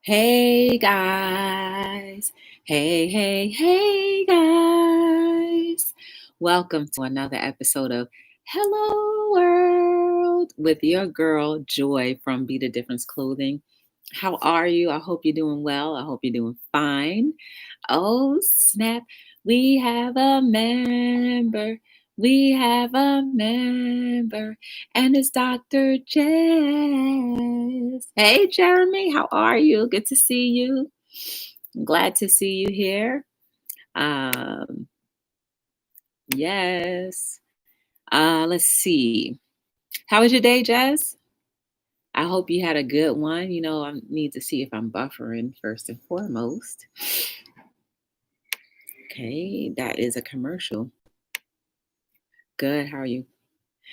Hey guys. Hey guys. Welcome to another episode of Hello World with your girl Joy from Be the Difference Clothing. How are you? I hope you're doing well. I hope you're doing fine. Oh, snap. We have a member. We have a member, and it's Dr. Jess. Hey, Jeremy, how are you? Good to see you. I'm glad to see you here. Um, yes. Let's see. How was your day, Jess? I hope you had a good one. I need to see if I'm buffering first and foremost. Okay, that is a commercial. Good. How are you?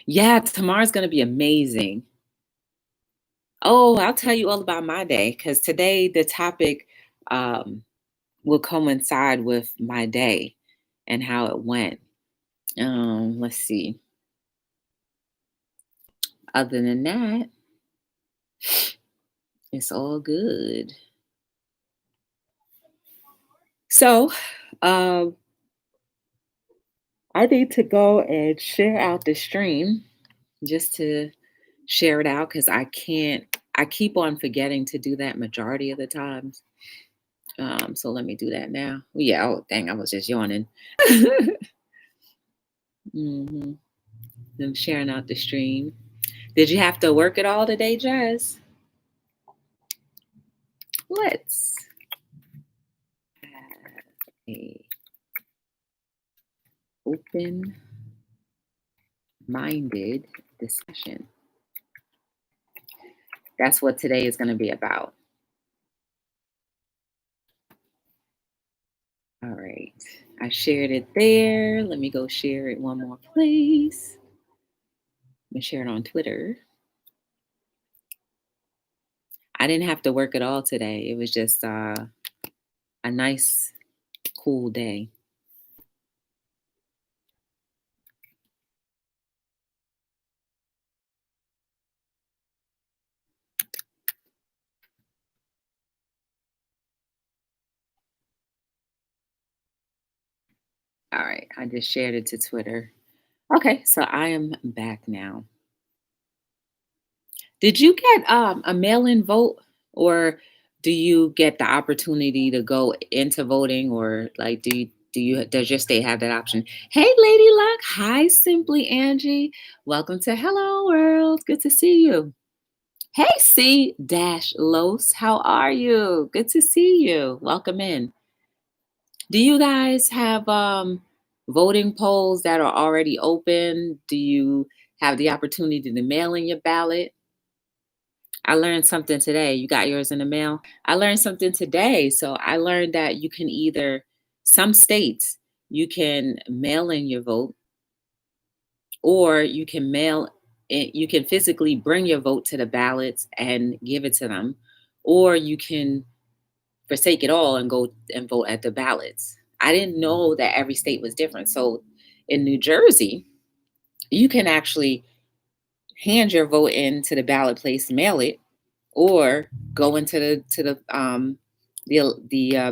Yeah, tomorrow's going to be amazing. Oh, I'll tell you all about my day because today the topic um, will coincide with my day and how it went. Let's see. Other than that, it's all good. So, I need to go and share out the stream just to share it out because I can't. I keep on forgetting to do that majority of the times. So let me do that now. Yeah. Oh, dang! I was just yawning. hmm I'm sharing out the stream. Did you have to work at all today, Jazz? Let's have a open-minded discussion. That's what today is going to be about. All right. I shared it there. Let me go share it one more place. I'm going to share it on Twitter. I didn't have to work at all today. It was just a nice, cool day. All right. I just shared it to Twitter. Okay. So I am back now. Did you get a mail-in vote, or do you get the opportunity to go into voting, or like does your state have that option? Hey, Lady Luck. Hi, Simply Angie. Welcome to Hello World. Good to see you. Hey, C Dash Los. How are you? Good to see you. Welcome in. Do you guys have voting polls that are already open? Do you have the opportunity to mail in your ballot? I learned something today. You got yours in the mail? I learned something today. So I learned that you can some states, you can mail in your vote, or you can physically bring your vote to the ballots and give it to them, or you can forsake it all and go and vote at the ballots. I didn't know that every state was different. So in New Jersey, you can actually hand your vote in to the ballot place, mail it, or go into the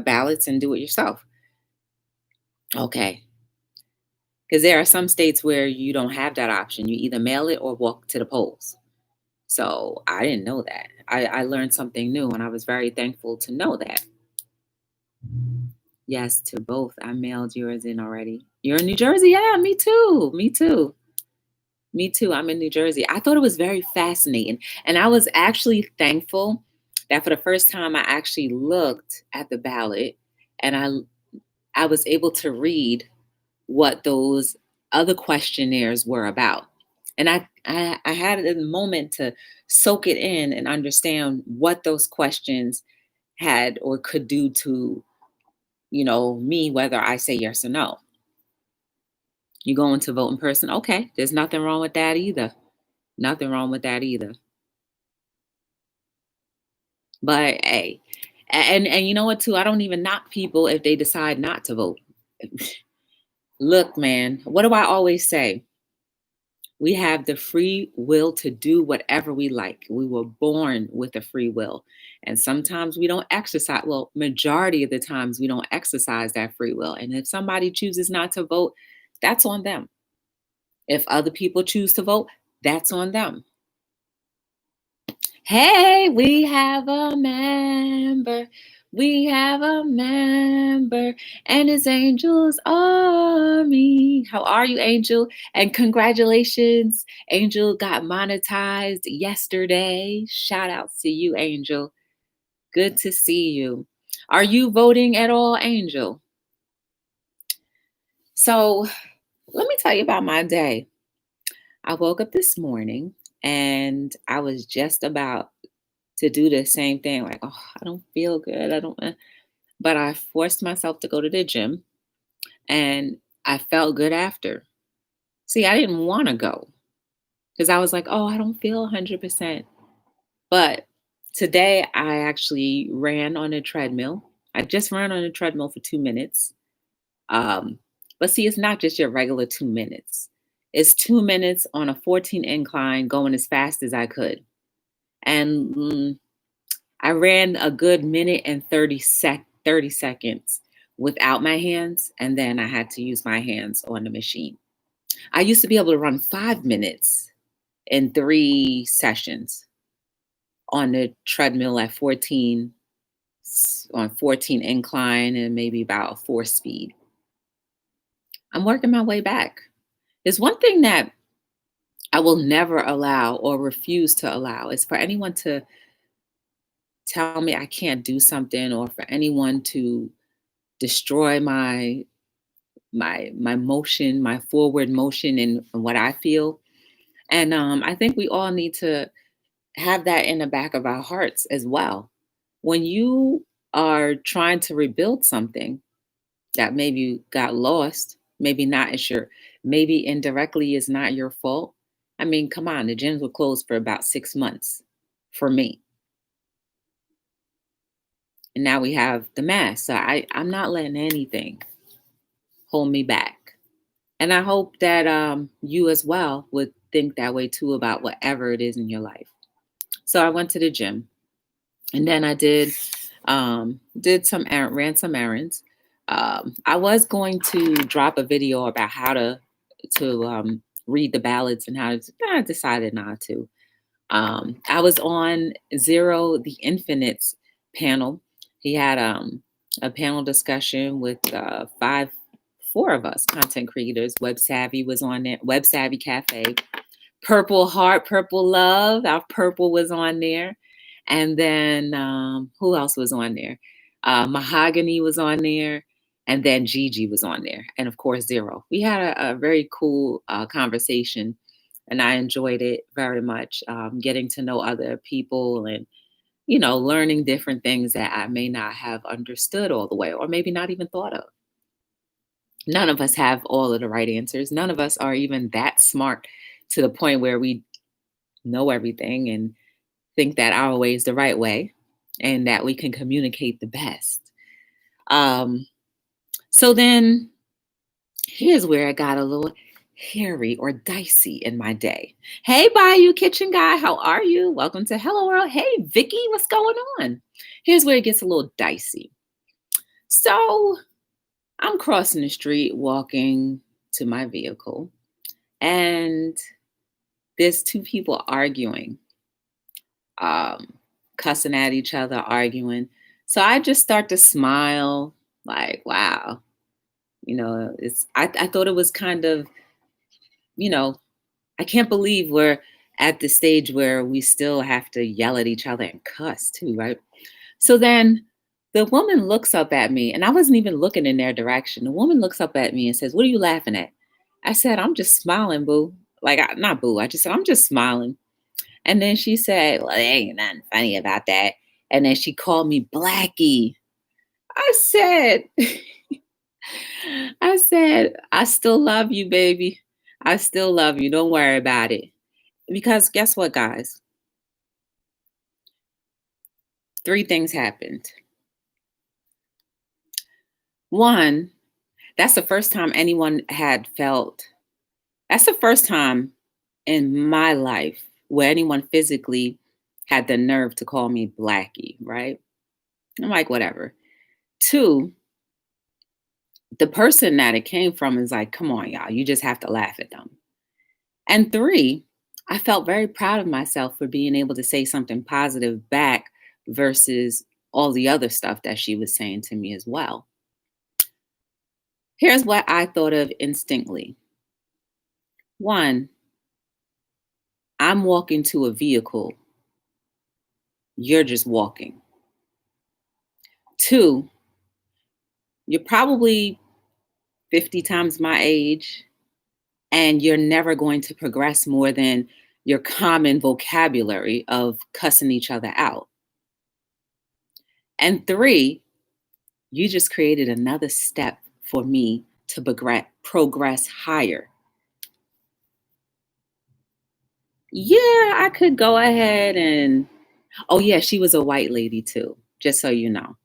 ballots and do it yourself. Okay, because there are some states where you don't have that option. You either mail it or walk to the polls. So I didn't know that. I learned something new, and I was very thankful to know that. Yes, to both. I mailed yours in already. You're in New Jersey? Yeah, me too. Me too. Me too. I'm in New Jersey. I thought it was very fascinating. And I was actually thankful that for the first time I actually looked at the ballot and I was able to read what those other questionnaires were about. And I had a moment to soak it in and understand what those questions had or could do to, me, whether I say yes or no. You going to vote in person? Okay, there's nothing wrong with that either. Nothing wrong with that either. But hey, and you know what too? I don't even knock people if they decide not to vote. Look, man, what do I always say? We have the free will to do whatever we like. We were born with a free will. And sometimes we don't exercise, well, majority of the times we don't exercise that free will. And if somebody chooses not to vote, that's on them. If other people choose to vote, that's on them. Hey, we have a member. We have a member, and it's Angel's Army. How are you, Angel? And congratulations, Angel got monetized yesterday. Shout out to you, Angel. Good to see you. Are you voting at all, Angel? So let me tell you about my day. I woke up this morning and I was just about to do the same thing. Like, oh, I don't feel good. I don't, but I forced myself to go to the gym and I felt good after. See, I didn't want to go because I was like, oh, I don't feel 100%. But today I actually ran on a treadmill. I just ran on a treadmill for 2 minutes. Um, but see, it's not just your regular 2 minutes. It's 2 minutes on a 14 incline going as fast as I could. And I ran a good minute and 30 seconds without my hands, and then I had to use my hands on the machine. I used to be able to run 5 minutes in 3 sessions on the treadmill at 14 on 14 incline and maybe about 4 speed. I'm working my way back. There's one thing that I will never allow or refuse to allow is for anyone to tell me I can't do something or for anyone to destroy my motion, my forward motion and what I feel. And I think we all need to have that in the back of our hearts as well. When you are trying to rebuild something that maybe got lost, maybe not as your, maybe indirectly is not your fault. I mean, come on, the gyms were closed for about 6 months for me. And now we have the mask. So I'm not letting anything hold me back. And I hope that you as well would think that way too about whatever it is in your life. So I went to the gym and then I did ran some errands. I was going to drop a video about how to read the ballots and how to, I decided not to. I was on Zero the Infinite's panel. He had a panel discussion with four of us content creators. Web Savvy was on there. Web Savvy Cafe. Purple Heart, Purple Love. Our Purple was on there. And then who else was on there? Mahogany was on there. And then Gigi was on there. And of course, Zero. We had a very cool conversation and I enjoyed it very much. Getting to know other people and, learning different things that I may not have understood all the way or maybe not even thought of. None of us have all of the right answers. None of us are even that smart to the point where we know everything and think that our way is the right way and that we can communicate the best. So then here's where I got a little hairy or dicey in my day. Hey, Bayou Kitchen Guy, how are you? Welcome to Hello World. Hey, Vicky, what's going on? Here's where it gets a little dicey. So I'm crossing the street, walking to my vehicle, and there's two people arguing, cussing at each other, arguing. So I just start to smile, like, wow. I thought it was kind of, I can't believe we're at the stage where we still have to yell at each other and cuss too, right? So then the woman looks up at me, and I wasn't even looking in their direction. The woman looks up at me and says, "What are you laughing at?" I said, "I'm just smiling, boo." Not boo. I just said, "I'm just smiling." And then she said, "Well, there ain't nothing funny about that." And then she called me Blackie. I said, I still love you, baby. I still love you. Don't worry about it. Because guess what, guys? 3 things happened. One, that's the first time anyone had felt, that's the first time in my life where anyone physically had the nerve to call me Blackie, right? I'm like, whatever. Two, the person that it came from is like, come on, y'all, you just have to laugh at them. And three, I felt very proud of myself for being able to say something positive back versus all the other stuff that she was saying to me as well. Here's what I thought of instinctively. One, I'm walking to a vehicle, you're just walking. Two, you're probably 50 times my age, and you're never going to progress more than your common vocabulary of cussing each other out. And three, you just created another step for me to progress higher. Yeah, I could go ahead and, oh, yeah, she was a white lady too, just so you know.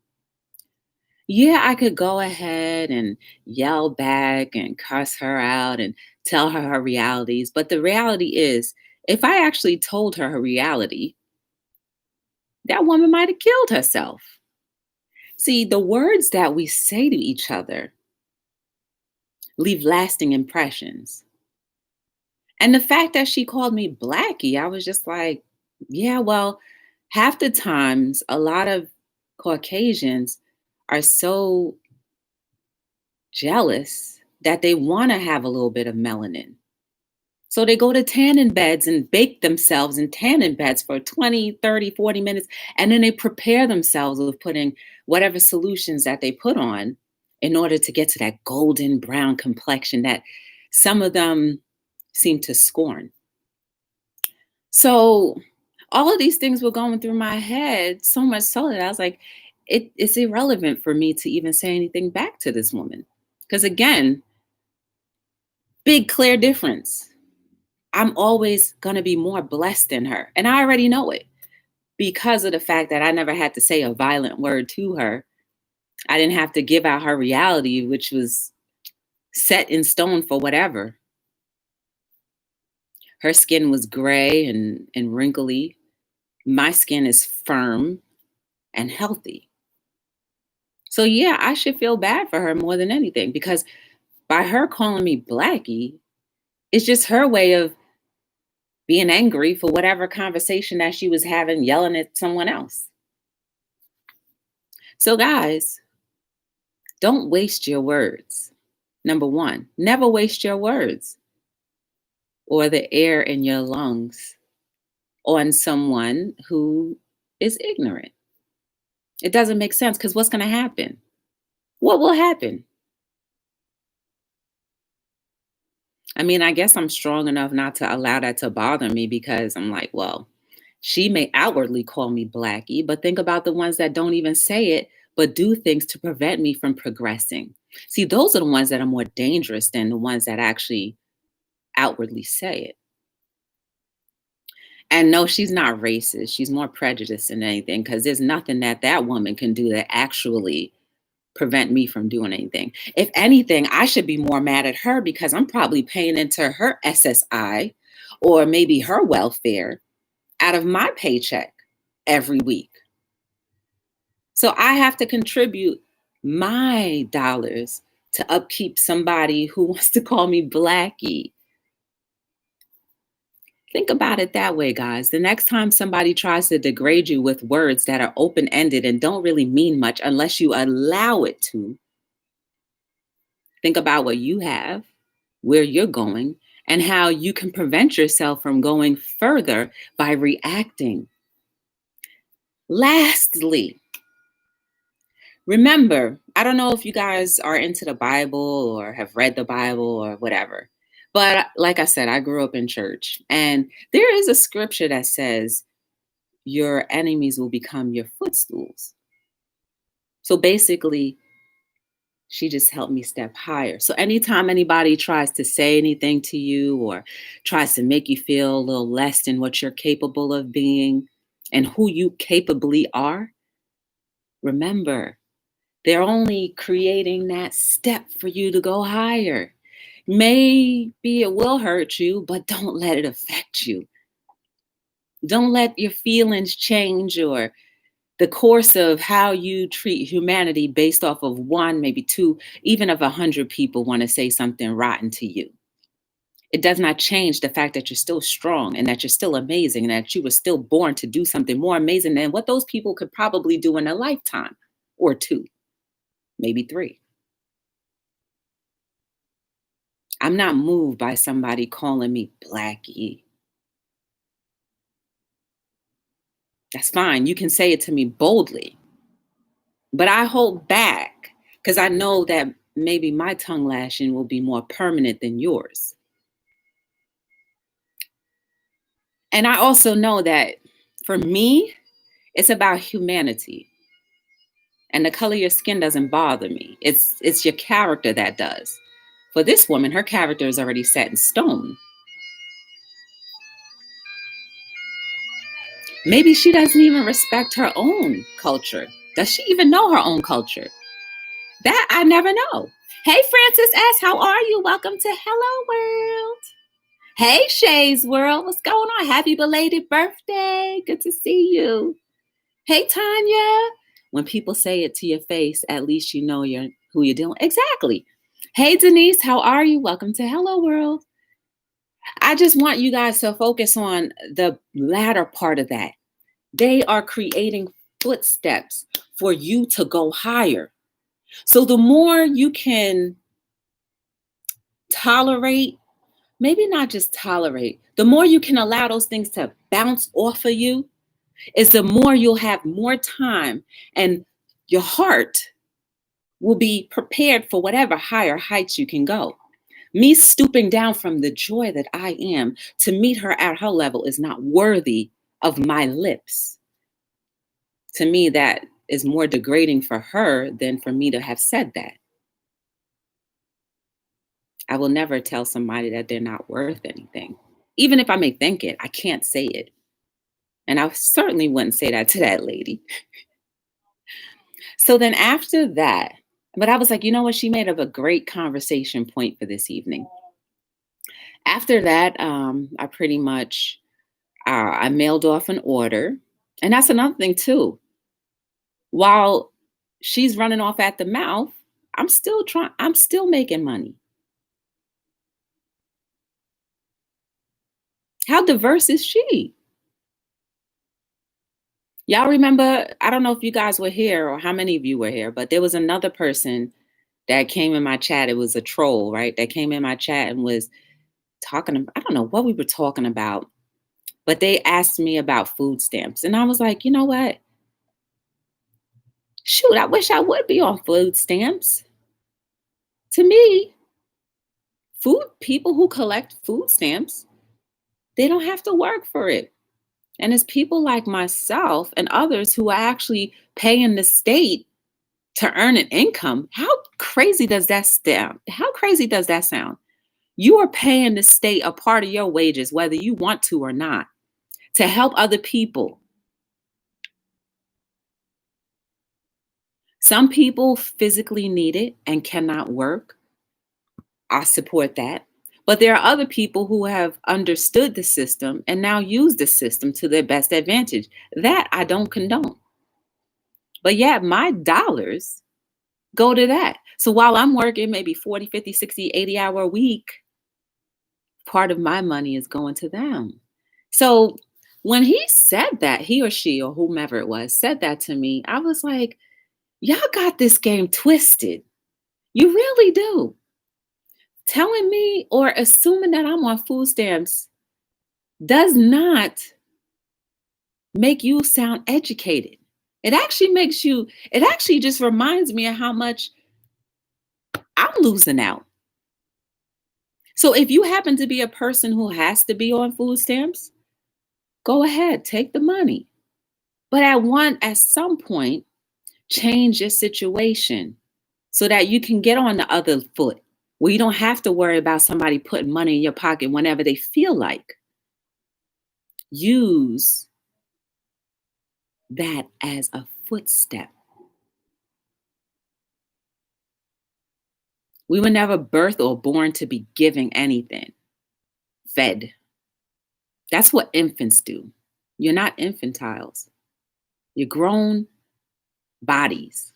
Yeah, I could go ahead and yell back and cuss her out and tell her her realities. But the reality is, if I actually told her her reality, that woman might have killed herself. See, the words that we say to each other leave lasting impressions. And the fact that she called me Blackie, I was just like, yeah, well, half the times, a lot of Caucasians are so jealous that they want to have a little bit of melanin. So they go to tanning beds and bake themselves in tanning beds for 20, 30, 40 minutes. And then they prepare themselves with putting whatever solutions that they put on in order to get to that golden brown complexion that some of them seem to scorn. So all of these things were going through my head, so much so that I was like, it's irrelevant for me to even say anything back to this woman. Because again, big clear difference. I'm always going to be more blessed than her. And I already know it because of the fact that I never had to say a violent word to her. I didn't have to give out her reality, which was set in stone for whatever. Her skin was gray and wrinkly. My skin is firm and healthy. So, yeah, I should feel bad for her more than anything because by her calling me Blackie, it's just her way of being angry for whatever conversation that she was having, yelling at someone else. So, guys, don't waste your words. Number one, never waste your words or the air in your lungs on someone who is ignorant. It doesn't make sense because what's going to happen? What will happen? I mean, I guess I'm strong enough not to allow that to bother me because I'm like, well, she may outwardly call me Blackie, but think about the ones that don't even say it, but do things to prevent me from progressing. See, those are the ones that are more dangerous than the ones that actually outwardly say it. And no, she's not racist. She's more prejudiced than anything because there's nothing that that woman can do that actually prevent me from doing anything. If anything, I should be more mad at her because I'm probably paying into her SSI or maybe her welfare out of my paycheck every week. So I have to contribute my dollars to upkeep somebody who wants to call me Blackie. Think about it that way, guys. The next time somebody tries to degrade you with words that are open ended and don't really mean much unless you allow it to, think about what you have, where you're going, and how you can prevent yourself from going further by reacting. Lastly, remember, I don't know if you guys are into the Bible or have read the Bible or whatever, but like I said, I grew up in church, and there is a scripture that says, your enemies will become your footstools. So basically, she just helped me step higher. So anytime anybody tries to say anything to you or tries to make you feel a little less than what you're capable of being and who you capably are, remember, they're only creating that step for you to go higher. Maybe it will hurt you, but don't let it affect you. Don't let your feelings change or the course of how you treat humanity based off of one, maybe two, even if 100 people want to say something rotten to you. It does not change the fact that you're still strong and that you're still amazing and that you were still born to do something more amazing than what those people could probably do in a lifetime or two, maybe three. I'm not moved by somebody calling me Blackie. That's fine. You can say it to me boldly, but I hold back because I know that maybe my tongue lashing will be more permanent than yours. And I also know that for me, it's about humanity. And the color of your skin doesn't bother me. It's your character that does. For this woman, her character is already set in stone. Maybe she doesn't even respect her own culture. Does she even know her own culture? That I never know. Hey, Francis S., how are you? Welcome to Hello World. Hey, Shay's World, what's going on? Happy belated birthday. Good to see you. Hey, Tanya. When people say it to your face, at least you know who you're dealing with. Exactly. Hey, Denise, how are you? Welcome to Hello World. I just want you guys to focus on the latter part of that. They are creating footsteps for you to go higher. So the more you can tolerate, maybe not just tolerate, the more you can allow those things to bounce off of you, is the more you'll have more time and your heart will be prepared for whatever higher heights you can go. Me stooping down from the joy that I am to meet her at her level is not worthy of my lips. To me, that is more degrading for her than for me to have said that. I will never tell somebody that they're not worth anything. Even if I may think it, I can't say it. And I certainly wouldn't say that to that lady. So then after that, but I was like, you know what? She made up a great conversation point for this evening. After that, I pretty much I mailed off an order, and that's another thing too. While she's running off at the mouth, I'm still trying. I'm still making money. How diverse is she? Y'all remember? I don't know if you guys were here or how many of you were here, but there was another person that came in my chat. It was a troll, right? That came in my chat and was talking. I don't know what we were talking about, but they asked me about food stamps. And I was like, you know what? Shoot, I wish I would be on food stamps. To me, food people who collect food stamps, they don't have to work for it. And it's people like myself and others who are actually paying the state to earn an income. How crazy does that sound? How crazy does that sound? You are paying the state a part of your wages, whether you want to or not, to help other people. Some people physically need it and cannot work. I support that. But there are other people who have understood the system and now use the system to their best advantage. That I don't condone. But yeah, my dollars go to that. So while I'm working maybe 40, 50, 60, 80-hour a week, part of my money is going to them. So when he said that, he or she or whomever it was said that to me, I was like, y'all got this game twisted. You really do. Telling me or assuming that I'm on food stamps does not make you sound educated. It actually just reminds me of how much I'm losing out. So if you happen to be a person who has to be on food stamps, go ahead, take the money. But at some point, change your situation so that you can get on the other foot where you don't have to worry about somebody putting money in your pocket whenever they feel like. Use that as a footstep. We were never birthed or born to be giving anything, fed. That's what infants do. You're not infantiles. You're grown bodies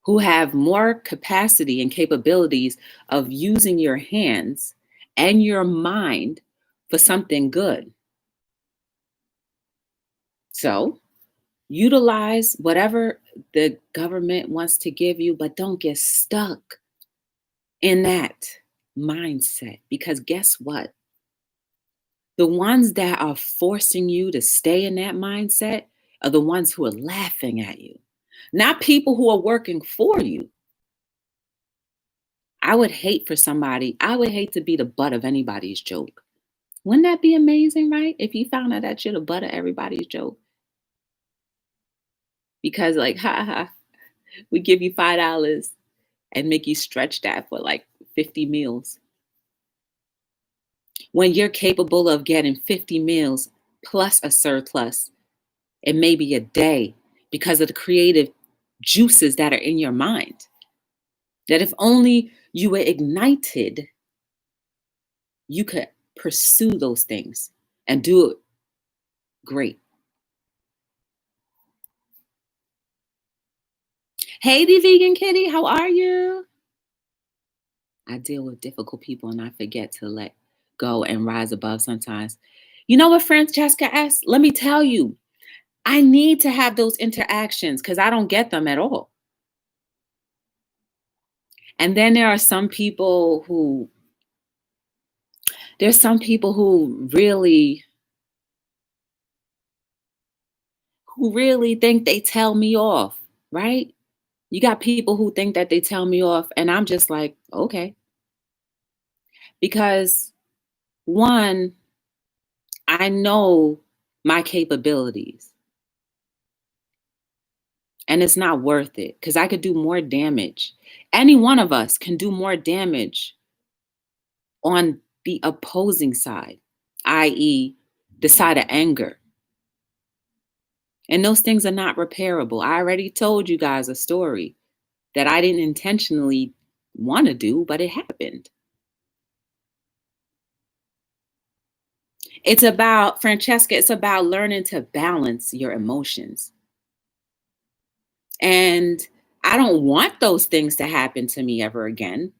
who have more capacity and capabilities of using your hands and your mind for something good. So utilize whatever the government wants to give you, but don't get stuck in that mindset, because guess what? The ones that are forcing you to stay in that mindset are the ones who are laughing at you, not people who are working for you. I would hate to be the butt of anybody's joke. Wouldn't that be amazing, right? If you found out that you're the butt of everybody's joke. Because, like, ha ha, we give you $5 and make you stretch that for like 50 meals. When you're capable of getting 50 meals plus a surplus in maybe a day because of the creative juices that are in your mind. That if only you were ignited, you could pursue those things and do it great. Hey, the vegan kitty, how are you? I deal with difficult people and I forget to let go and rise above sometimes. You know what, Francesca asked? Let me tell you, I need to have those interactions because I don't get them at all. And then there's some people who really think they tell me off, right? You got people who think that they tell me off, and I'm just like, okay. Because one, I know my capabilities, and it's not worth it because I could do more damage. Any one of us can do more damage on the opposing side, i.e., the side of anger. And those things are not repairable. I already told you guys a story that I didn't intentionally want to do, but it happened. It's about, Francesca, it's about learning to balance your emotions. And I don't want those things to happen to me ever again.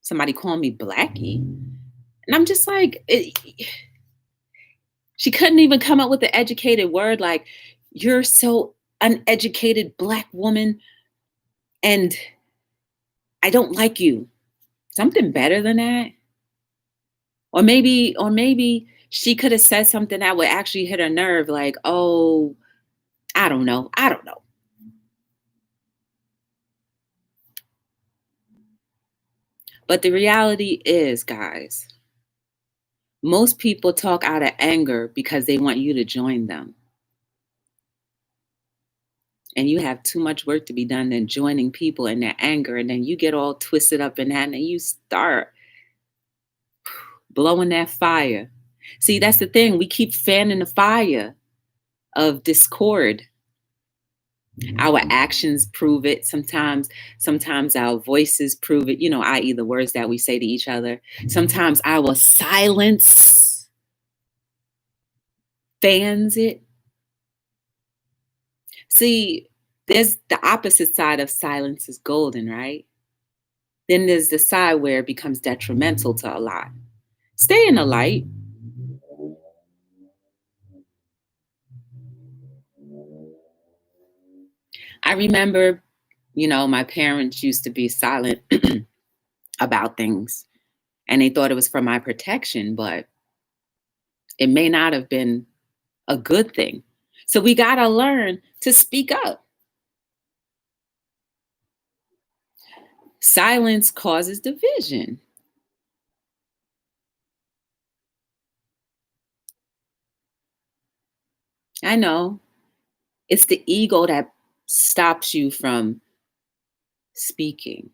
Somebody call me Blackie. And I'm just like, she couldn't even come up with an educated word like, you're so uneducated Black woman and I don't like you. Something better than that. Or maybe she could have said something that would actually hit her nerve, like, oh, I don't know. But the reality is, guys, most people talk out of anger because they want you to join them. And you have too much work to be done than joining people in their anger. And then you get all twisted up in that and then you start blowing that fire. See, that's the thing. We keep fanning the fire of discord. Our actions prove it. Sometimes our voices prove it, i.e., the words that we say to each other. Sometimes our silence fans it. See, there's the opposite side of silence is golden, right? Then there's the side where it becomes detrimental to a lot. Stay in the light. I remember, my parents used to be silent about things and they thought it was for my protection, but it may not have been a good thing. So we got to learn to speak up. Silence causes division. I know. It's the ego that stops you from speaking.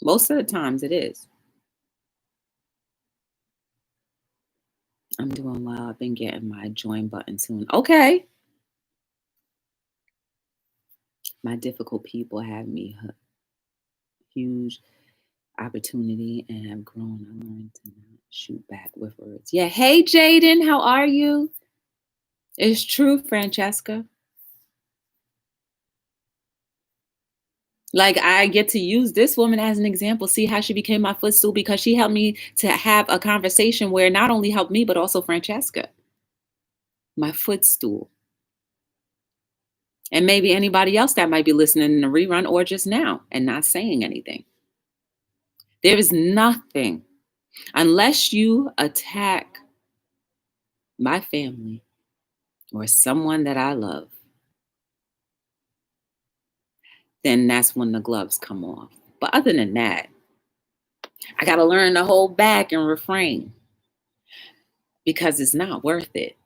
Most of the times it is. I'm doing well. I've been getting my join button soon. Okay. My difficult people have me huge opportunity and have grown. I learned to not shoot back with words. Yeah. Hey, Jaden, how are you? It's true, Francesca. Like, I get to use this woman as an example, see how she became my footstool because she helped me to have a conversation where not only helped me, but also Francesca, my footstool. And maybe anybody else that might be listening in the rerun or just now and not saying anything. There is nothing, unless you attack my family or someone that I love, then that's when the gloves come off. But other than that, I got to learn to hold back and refrain because it's not worth it.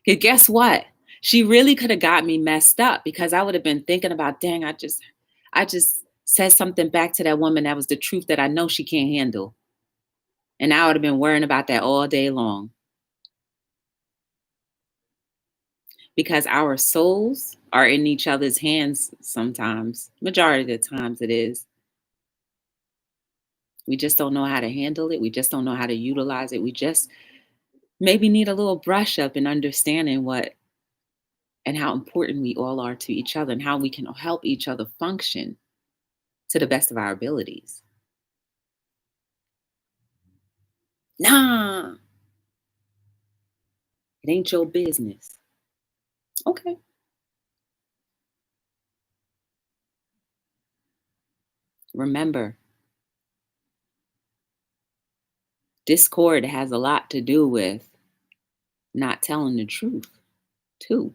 Because guess what? She really could have got me messed up because I would have been thinking about, dang, I just said something back to that woman that was the truth that I know she can't handle. And I would have been worrying about that all day long. Because our souls are in each other's hands sometimes. Majority of the times it is. We just don't know how to handle it. We just don't know how to utilize it. We just maybe need a little brush up in understanding what and how important we all are to each other and how we can help each other function to the best of our abilities. Nah, it ain't your business. Okay. Remember, discord has a lot to do with not telling the truth, too.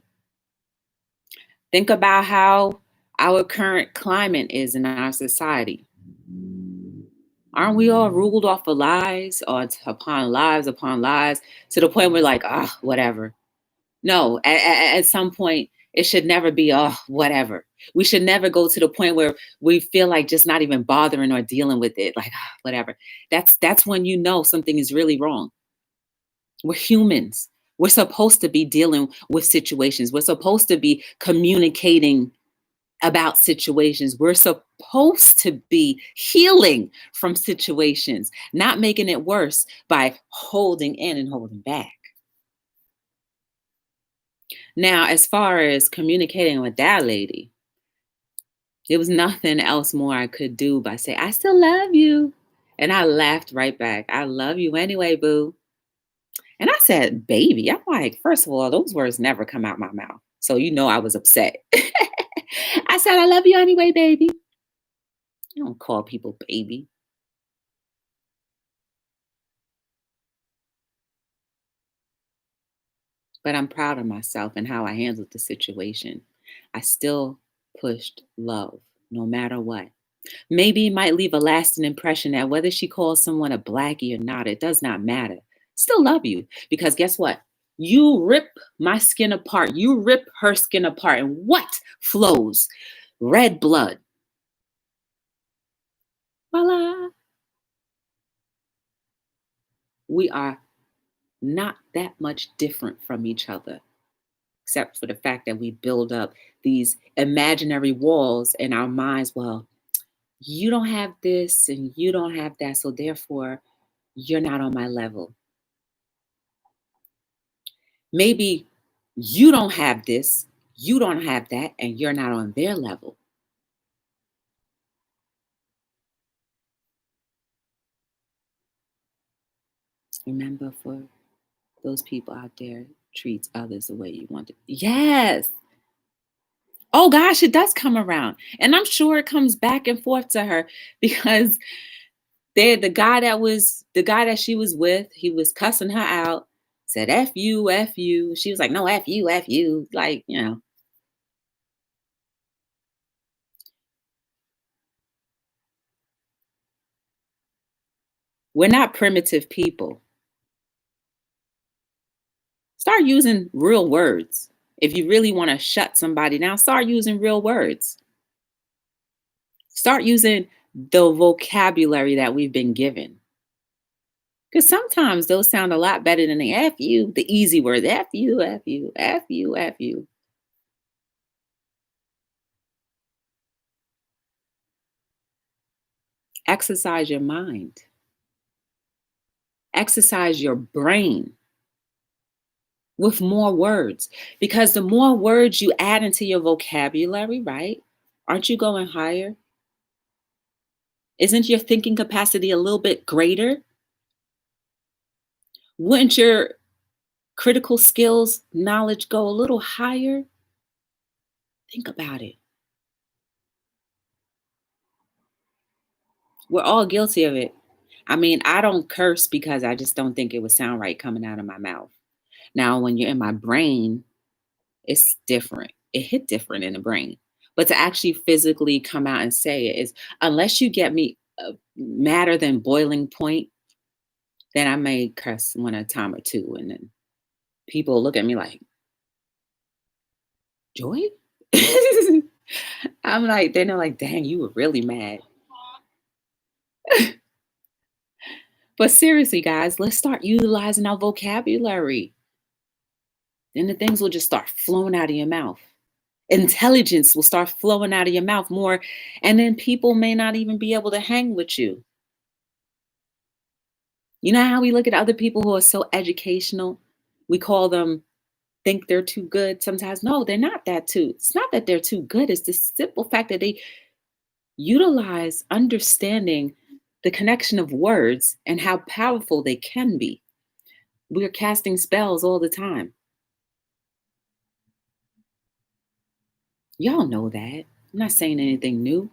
Think about how our current climate is in our society. Aren't we all ruled off of lies or upon lies to the point where like, ah, whatever. No, at some point, it should never be, oh, whatever. We should never go to the point where we feel like just not even bothering or dealing with it, like, ah, whatever. That's when you know something is really wrong. We're humans. We're supposed to be dealing with situations. We're supposed to be communicating about situations. We're supposed to be healing from situations, not making it worse by holding in and holding back. Now, as far as communicating with that lady, there was nothing else more I could do but say, I still love you. And I laughed right back. I love you anyway, boo. And I said, baby. I'm like, first of all, those words never come out my mouth. So you know I was upset. I said, I love you anyway, baby. I don't call people baby. But I'm proud of myself and how I handled the situation. I still pushed love no matter what. Maybe it might leave a lasting impression that whether she calls someone a blackie or not, it does not matter. Still love you because guess what? You rip my skin apart. You rip her skin apart. And what flows? Red blood. Voila. We are not that much different from each other, except for the fact that we build up these imaginary walls in our minds. Well, you don't have this and you don't have that. So therefore, you're not on my level. Maybe you don't have this, you don't have that, and you're not on their level. Remember, for those people out there, treats others the way you want to. Yes. Oh gosh, it does come around. And I'm sure it comes back and forth to her because the guy that she was with, he was cussing her out, said F you, F you. She was like, no, F you, F you. Like, we're not primitive people. Start using real words. If you really want to shut somebody down, start using real words. Start using the vocabulary that we've been given. Because sometimes those sound a lot better than the F you, the easy words. F you, F you, F you, F you. Exercise your mind, exercise your brain with more words. Because the more words you add into your vocabulary, right? Aren't you going higher? Isn't your thinking capacity a little bit greater? Wouldn't your critical skills knowledge go a little higher? Think about it. We're all guilty of it. I mean, I don't curse because I just don't think it would sound right coming out of my mouth. Now, when you're in my brain, it's different. It hit different in the brain. But to actually physically come out and say it is, unless you get me madder than boiling point, then I may curse one a time or two. And then people look at me like, Joy? I'm like, they're not like, dang, you were really mad. But seriously, guys, let's start utilizing our vocabulary. Then the things will just start flowing out of your mouth. Intelligence will start flowing out of your mouth more. And then people may not even be able to hang with you. You know how we look at other people who are so educational? We call them think they're too good sometimes. No, they're not that too. It's not that they're too good. It's the simple fact that they utilize understanding the connection of words and how powerful they can be. We're casting spells all the time. Y'all know that. I'm not saying anything new.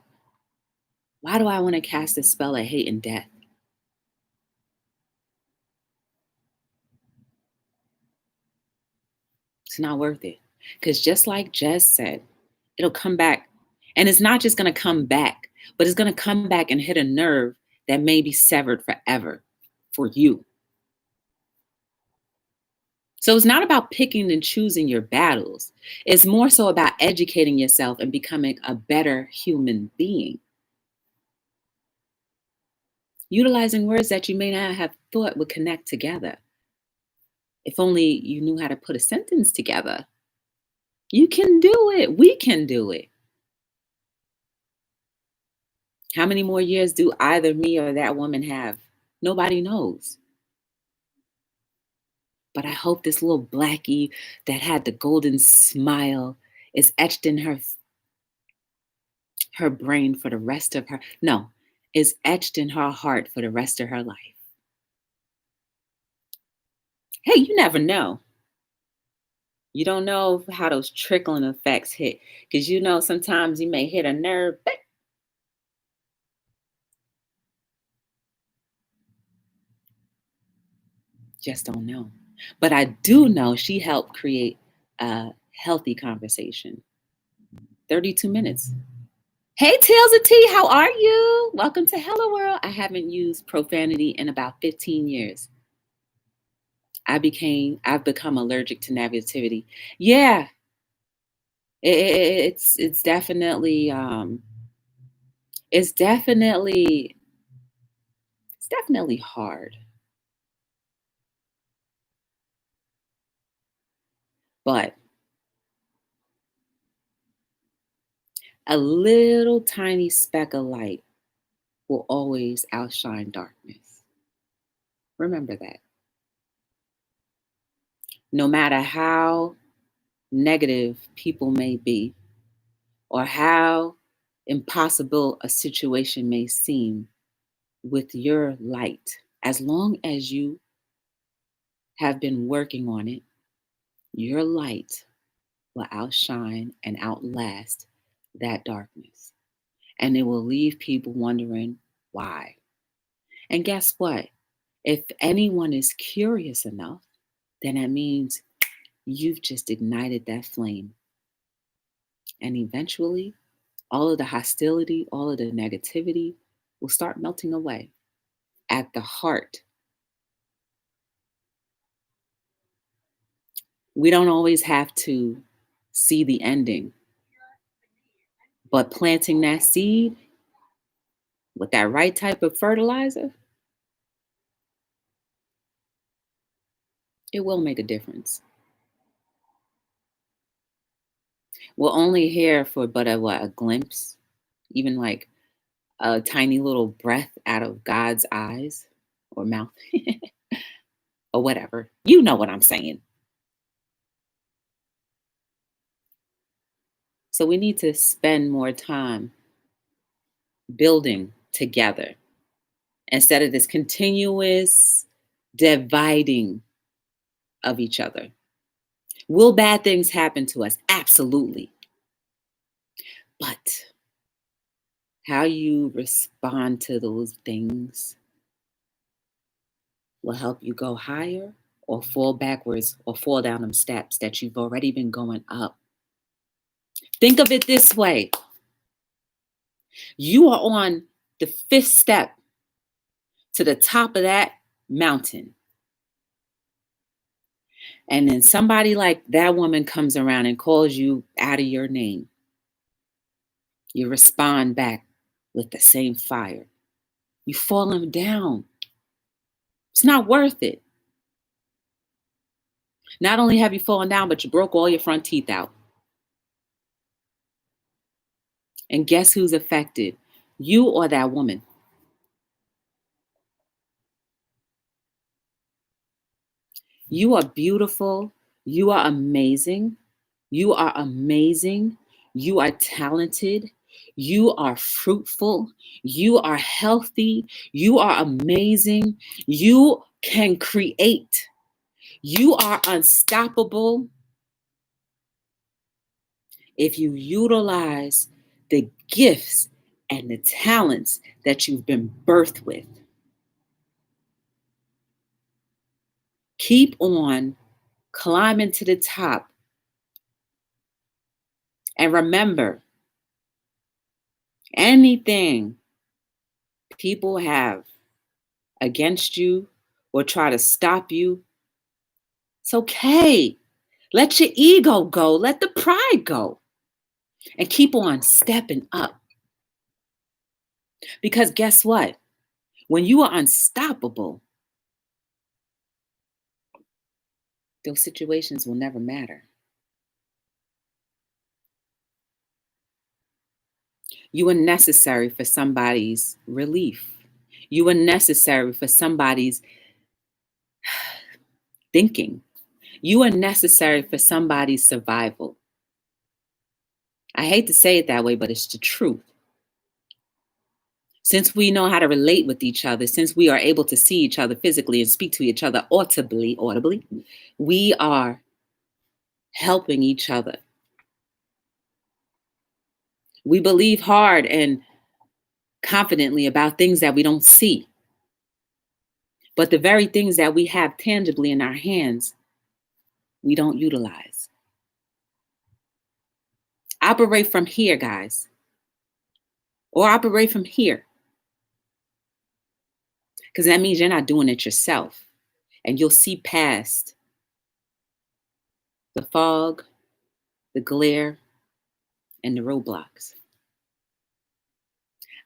Why do I want to cast a spell of hate and death? It's not worth it. Because just like Jess said, it'll come back. And it's not just going to come back, but it's going to come back and hit a nerve that may be severed forever for you. So it's not about picking and choosing your battles. It's more so about educating yourself and becoming a better human being. Utilizing words that you may not have thought would connect together. If only you knew how to put a sentence together. You can do it. We can do it. How many more years do either me or that woman have? Nobody knows. But I hope this little blackie that had the golden smile is etched in her brain for the rest of her, no, is etched in her heart for the rest of her life. Hey, you never know. You don't know how those trickling effects hit. Because you know sometimes you may hit a nerve. Just don't know. But I do know she helped create a healthy conversation. 32 minutes. Hey, Tails of Tea, how are you? Welcome to Hello World. I haven't used profanity in about 15 years. I've become allergic to negativity. Yeah, it's definitely it's definitely it's definitely hard. But a little tiny speck of light will always outshine darkness. Remember that. No matter how negative people may be, or how impossible a situation may seem, with your light, as long as you have been working on it, your light will outshine and outlast that darkness. And it will leave people wondering why. And guess what? If anyone is curious enough, then that means you've just ignited that flame. And eventually, all of the hostility, all of the negativity will start melting away at the heart. We don't always have to see the ending, but planting that seed with that right type of fertilizer, it will make a difference. We're only here for but a glimpse, even like a tiny little breath out of God's eyes or mouth or whatever. You know what I'm saying. So we need to spend more time building together instead of this continuous dividing of each other. Will bad things happen to us? Absolutely. But how you respond to those things will help you go higher or fall backwards or fall down them steps that you've already been going up. Think of it this way. You are on the fifth step to the top of that mountain. And then somebody like that woman comes around and calls you out of your name. You respond back with the same fire. You fall them down. It's not worth it. Not only have you fallen down, but you broke all your front teeth out. And guess who's affected? You or that woman. You are beautiful. You are amazing. You are amazing. You are talented. You are fruitful. You are healthy. You are amazing. You can create. You are unstoppable if you utilize the gifts and the talents that you've been birthed with. Keep on climbing to the top. And remember, anything people have against you or try to stop you, it's okay. Let your ego go. Let the pride go. And keep on stepping up. Because guess what? When you are unstoppable, those situations will never matter. You are necessary for somebody's relief. You are necessary for somebody's thinking. You are necessary for somebody's survival. I hate to say it that way, but it's the truth. Since we know how to relate with each other, since we are able to see each other physically and speak to each other audibly, we are helping each other. We believe hard and confidently about things that we don't see. But the very things that we have tangibly in our hands, we don't utilize. Operate from here, guys. Or operate from here. Because that means you're not doing it yourself. And you'll see past the fog, the glare, and the roadblocks.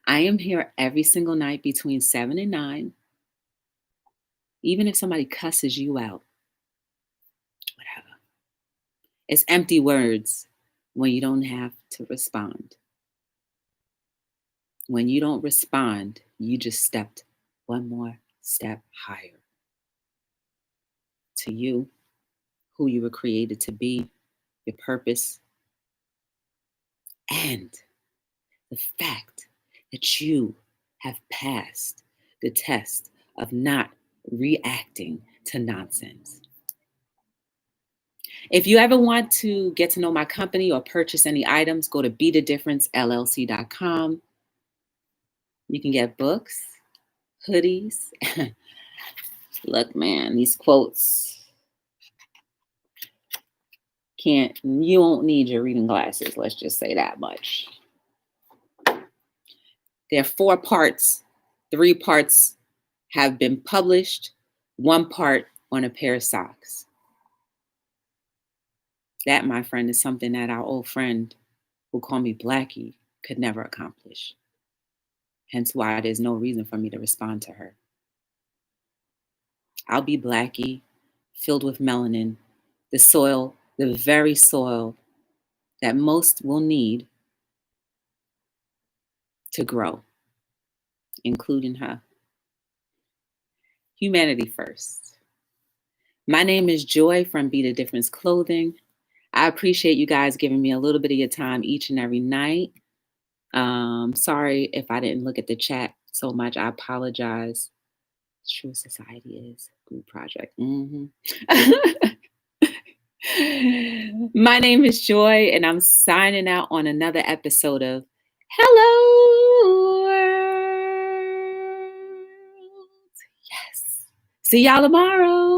I am here every single night between 7 and 9. Even if somebody cusses you out, whatever. It's empty words when you don't have to respond. When you don't respond, you just stepped one more step higher to you, who you were created to be, your purpose, and the fact that you have passed the test of not reacting to nonsense. If you ever want to get to know my company or purchase any items, go to BeTheDifferenceLLC.com. You can get books, hoodies. Look, man, these quotes you won't need your reading glasses. Let's just say that much. There are 4 parts. 3 parts have been published. 1 part on a pair of socks. That, my friend, is something that our old friend who called me Blackie could never accomplish. Hence why there's no reason for me to respond to her. I'll be Blackie, filled with melanin, the soil, the very soil that most will need to grow. including her. Humanity first. My name is Joy from Be the Difference Clothing. I appreciate you guys giving me a little bit of your time each and every night. Sorry if I didn't look at the chat so much. I apologize. True Society is group project. My name is Joy, and I'm signing out on another episode of Hello World. Yes. See y'all tomorrow.